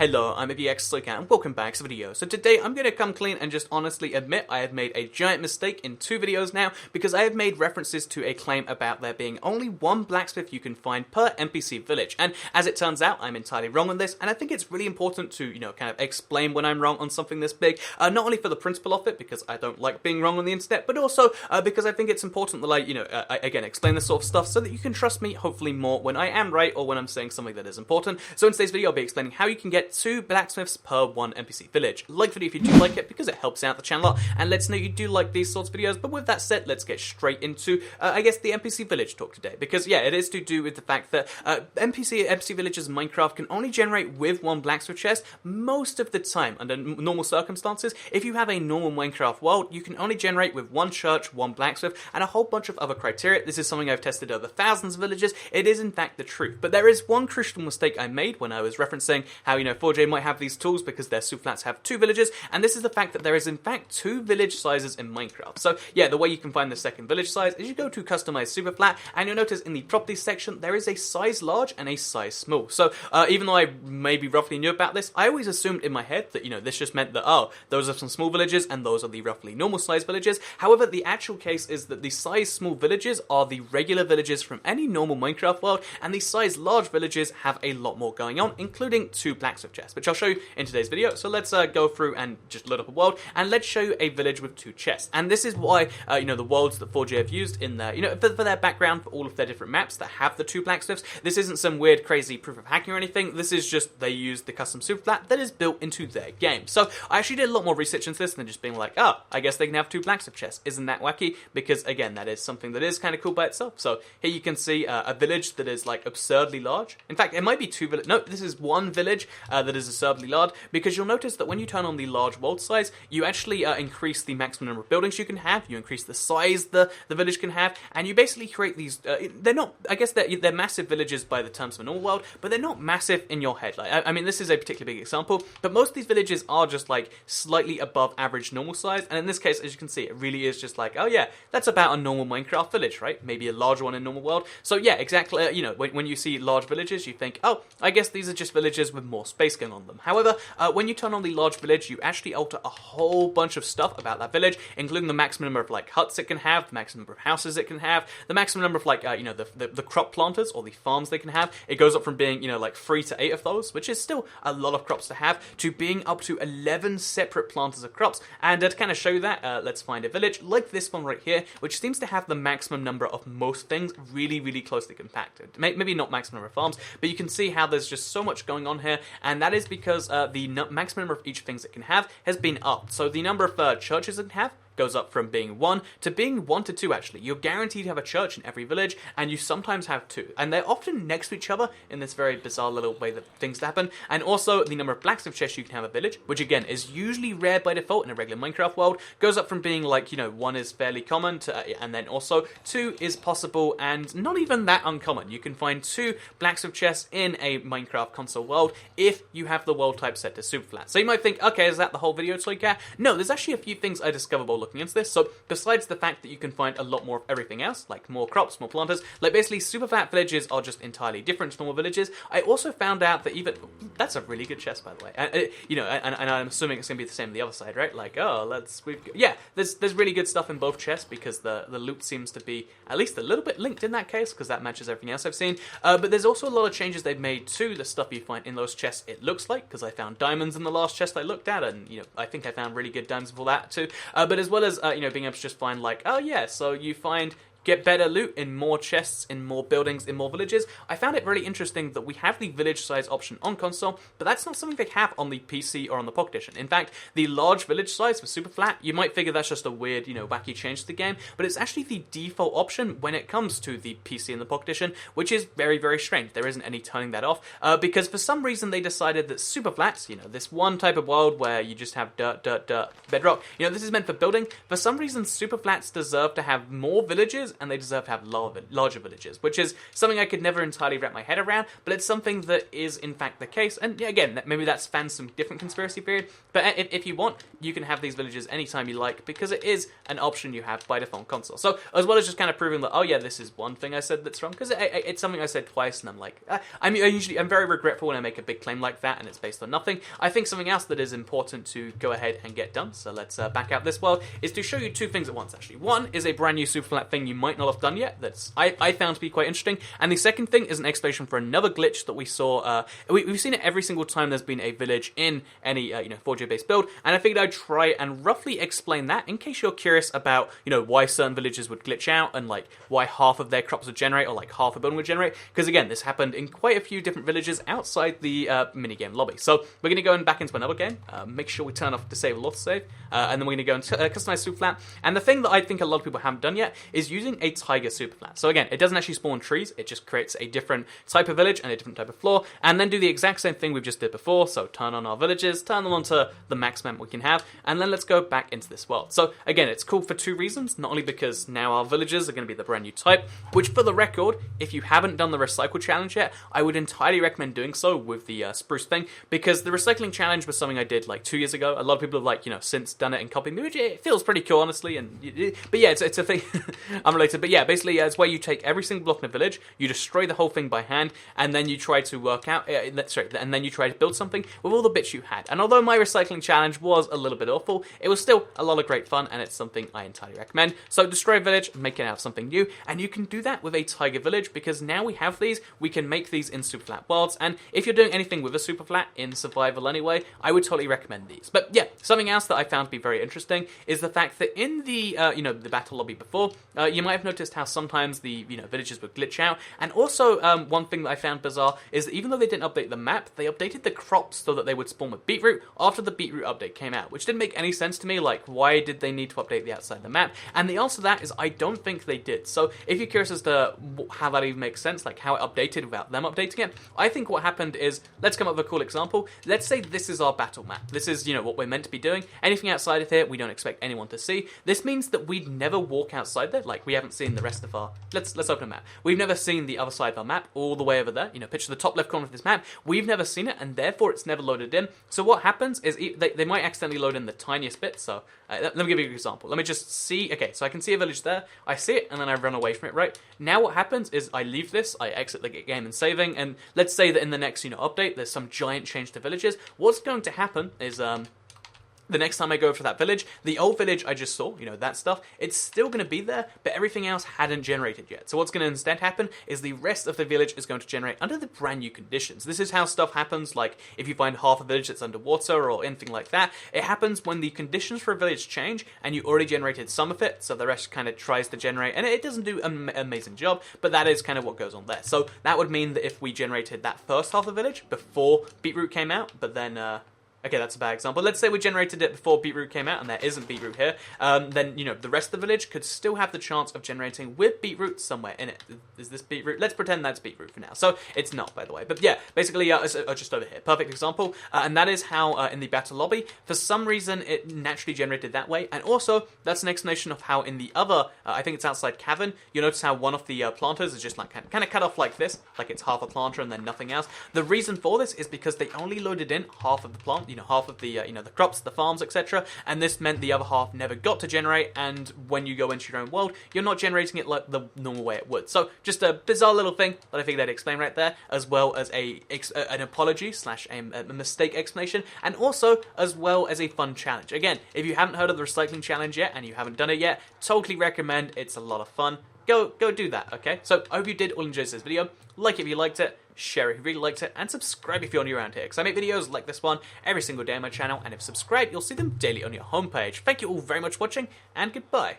Hello, I'm ABX and welcome back to the video. So today I'm going to come clean and just honestly admit I have made a giant mistake in 2 videos now because I have made references to a claim about there being only one blacksmith you can find per NPC village. And as it turns out, I'm entirely wrong on this, and I think it's really important to, kind of explain when I'm wrong on something this big, not only for the principle of it, because I don't like being wrong on the internet, but also because I think it's important that again, explain this sort of stuff so that you can trust me, hopefully more when I am right or when I'm saying something that is important. So in today's video, I'll be explaining how you can get 2 blacksmiths per 1 NPC village. Like the video if you do like it, because it helps out the channel a lot, and lets know you do like these sorts of videos. But with that said, let's get straight into, I guess, the NPC village talk today. Because, yeah, it is to do with the fact that NPC villages in Minecraft can only generate with 1 blacksmith chest most of the time under normal circumstances. If you have a normal Minecraft world, you can only generate with 1 church, 1 blacksmith, and a whole bunch of other criteria. This is something I've tested over thousands of villages. It is, in fact, the truth. But there is one crucial mistake I made when I was referencing how, 4J might have these tools because their superflats have 2 villages, and this is the fact that there is in fact 2 village sizes in Minecraft. So yeah, the way you can find the second village size is you go to customize superflat, and you'll notice in the properties section there is a size large and a size small. So even though I maybe roughly knew about this, I always assumed in my head that this just meant that those are some small villages and those are the roughly normal size villages. However, the actual case is that the size small villages are the regular villages from any normal Minecraft world, and the size large villages have a lot more going on, including 2 blacksmith chests, which I'll show you in today's video. So let's go through and just load up a world, and let's show you a village with 2 chests. And this is why, the worlds that 4J have used in their, for their background, for all of their different maps that have the 2 blacksmiths, this isn't some weird, crazy proof of hacking or anything. This is just, they use the custom superflat that is built into their game. So I actually did a lot more research into this than just being like, I guess they can have 2 blacksmith chests. Isn't that wacky? Because, again, that is something that is kind of cool by itself. So here you can see a village that is, like, absurdly large. In fact, it might be 2 villages. No, this is 1 village that is absurdly large, because you'll notice that when you turn on the large world size, you actually increase the maximum number of buildings you can have, you increase the size the village can have, and you basically create these, they're not, I guess they're massive villages by the terms of a normal world, but they're not massive in your head. Like, I mean, this is a particularly big example, but most of these villages are just, like, slightly above average normal size, and in this case, as you can see, it really is just like, oh yeah, that's about a normal Minecraft village, right? Maybe a larger one in normal world. So yeah, exactly, when you see large villages, you think, oh, I guess these are just villages with more space going on them. However, when you turn on the large village, you actually alter a whole bunch of stuff about that village, including the maximum number of, like, huts it can have, the maximum number of houses it can have, the maximum number of, like, the crop planters or the farms they can have. It goes up from being, like 3 to 8 of those, which is still a lot of crops to have, to being up to 11 separate planters of crops. And to kind of show that, let's find a village like this one right here, which seems to have the maximum number of most things really, really closely compacted. Maybe not maximum number of farms, but you can see how there's just so much going on here, and that is because the maximum number of each things it can have has been upped. So the number of churches it can have goes up from being 1 to being 1 to 2, actually. You're guaranteed to have a church in every village, and you sometimes have 2. And they're often next to each other in this very bizarre little way that things happen. And also, the number of blacksmith chests you can have a village, which again is usually rare by default in a regular Minecraft world, goes up from being like, 1 is fairly common, to, and then also 2 is possible and not even that uncommon. You can find 2 blacksmith chests in a Minecraft console world if you have the world type set to superflat. So you might think, okay, is that the whole video, Toycat? No, there's actually a few things I discovered while looking into this. So besides the fact that you can find a lot more of everything else, like more crops, more planters, like basically superflat villages are just entirely different to normal villages, I also found out that even, that's a really good chest, by the way, and I'm assuming it's going to be the same on the other side, right? Like, there's really good stuff in both chests because the loot seems to be at least a little bit linked in that case, because that matches everything else I've seen, but there's also a lot of changes they've made to the stuff you find in those chests, it looks like, because I found diamonds in the last chest I looked at, and, I think I found really good diamonds for that too, but as well as, being able to just find, like, oh yeah, so you get better loot in more chests, in more buildings, in more villages. I found it really interesting that we have the village size option on console, but that's not something they have on the PC or on the Pocket Edition. In fact, the large village size for superflat, you might figure that's just a weird, wacky change to the game, but it's actually the default option when it comes to the PC and the Pocket Edition, which is very, very strange. There isn't any turning that off, because for some reason they decided that superflats, this one type of world where you just have dirt, bedrock, this is meant for building. For some reason, superflats deserve to have more villages villages, and they deserve to have larger villages, which is something I could never entirely wrap my head around, but it's something that is in fact the case. And yeah, again, maybe that spans some different conspiracy theory, but if you want, you can have these villages anytime you like, because it is an option you have by default on console. So as well as just kind of proving that, oh yeah, this is one thing I said that's wrong, because it's something I said twice, and I'm like, I'm very regretful when I make a big claim like that and it's based on nothing. I think something else that is important to go ahead and get done, so let's back out this world, is to show you two things at once, actually. One is a brand new super flat thing you might not have done yet, that's I found to be quite interesting, and the second thing is an explanation for another glitch that we saw. We've seen it every single time there's been a village in any 4J based build, and I figured I'd try and roughly explain that in case you're curious about why certain villages would glitch out, and like why half of their crops would generate, or like half a building would generate, because again, this happened in quite a few different villages outside the minigame lobby. So we're going to go back into another game, make sure we turn off disable autosave, and then we're going to go and customize super flat. And the thing that I think a lot of people haven't done yet is using a tiger super flat. So again, it doesn't actually spawn trees, it just creates a different type of village and a different type of floor, and then do the exact same thing we've just did before. So turn on our villages, turn them onto the max map we can have, and then let's go back into this world. So again, it's cool for two reasons, not only because now our villages are going to be the brand new type, which for the record, if you haven't done the recycle challenge yet, I would entirely recommend doing so with the spruce thing, because the recycling challenge was something I did like 2 years ago. A lot of people have since done it and copied me, which it feels pretty cool, honestly. But yeah, it's a thing unrelated. But yeah, basically it's where you take every single block in a village, you destroy the whole thing by hand, and then you try to work out, and then you try to build something with all the bits you had. And although my recycling challenge was a little bit awful, it was still a lot of great fun, and it's something I entirely recommend. So destroy a village, make it out of something new, and you can do that with a tiger village, because now we have these, we can make these in super flat worlds, and if you're doing anything with a super flat in survival anyway, I would totally recommend these. But yeah, something else that I found to be very interesting is the fact that in the the battle lobby before, you might have noticed how sometimes the villages would glitch out, and also one thing that I found bizarre is that even though they didn't update the map, they updated the crops so that they would spawn with beetroot after the beetroot update came out, which didn't make any sense to me. Like, why did they need to update the outside of the map? And the answer to that is I don't think they did. So if you're curious as to how that even makes sense, like how it updated without them updating it, I think what happened is, let's come up with a cool example. Let's say this is our battle map. This is, what we're meant to be doing. Anything outside of here, we don't expect anyone to see. This means that we'd never walk outside there. Like, we haven't seen the rest of our... Let's open a map. We've never seen the other side of our map, all the way over there. Picture the top left corner of this map. We've never seen it, and therefore it's never loaded in. So what happens is they might accidentally load in the tiniest bit. So let me give you an example. Let me just see... Okay, so I can see a village there. I see it, and then I run away from it, right? Now what happens is I leave this, I exit the game and saving, and let's say that in the next, update, there's some giant change to villages. What's going to happen is, the next time I go over to that village, the old village I just saw, that stuff, it's still going to be there, but everything else hadn't generated yet. So what's going to instead happen is the rest of the village is going to generate under the brand new conditions. This is how stuff happens, like if you find half a village that's underwater or anything like that. It happens when the conditions for a village change and you already generated some of it, so the rest kind of tries to generate, and it doesn't do an amazing job, but that is kind of what goes on there. So that would mean that if we generated that first half of the village before beetroot came out, but then... Okay, that's a bad example. Let's say we generated it before beetroot came out, and there isn't beetroot here. Then, the rest of the village could still have the chance of generating with beetroot somewhere in it. Is this beetroot? Let's pretend that's beetroot for now. So, it's not, by the way. But yeah, basically, just over here. Perfect example. And that is how, in the battle lobby, for some reason, it naturally generated that way. And also, that's an explanation of how in the other, I think it's outside cavern, you'll notice how one of the planters is just like kind of cut off like this. Like it's half a planter and then nothing else. The reason for this is because they only loaded in half of the plant, half of the, the crops, the farms, etc. And this meant the other half never got to generate, and when you go into your own world, you're not generating it like the normal way it would. So, just a bizarre little thing that I figured I'd explain right there, as well as an apology / a mistake explanation, and also as well as a fun challenge. Again, if you haven't heard of the recycling challenge yet, and you haven't done it yet, totally recommend. It's a lot of fun. Go do that, okay? So, I hope you did all enjoy this video. Like it if you liked it, share it if you really liked it, and subscribe if you're new around here, because I make videos like this one every single day on my channel, and if subscribed, you'll see them daily on your homepage. Thank you all very much for watching, and goodbye.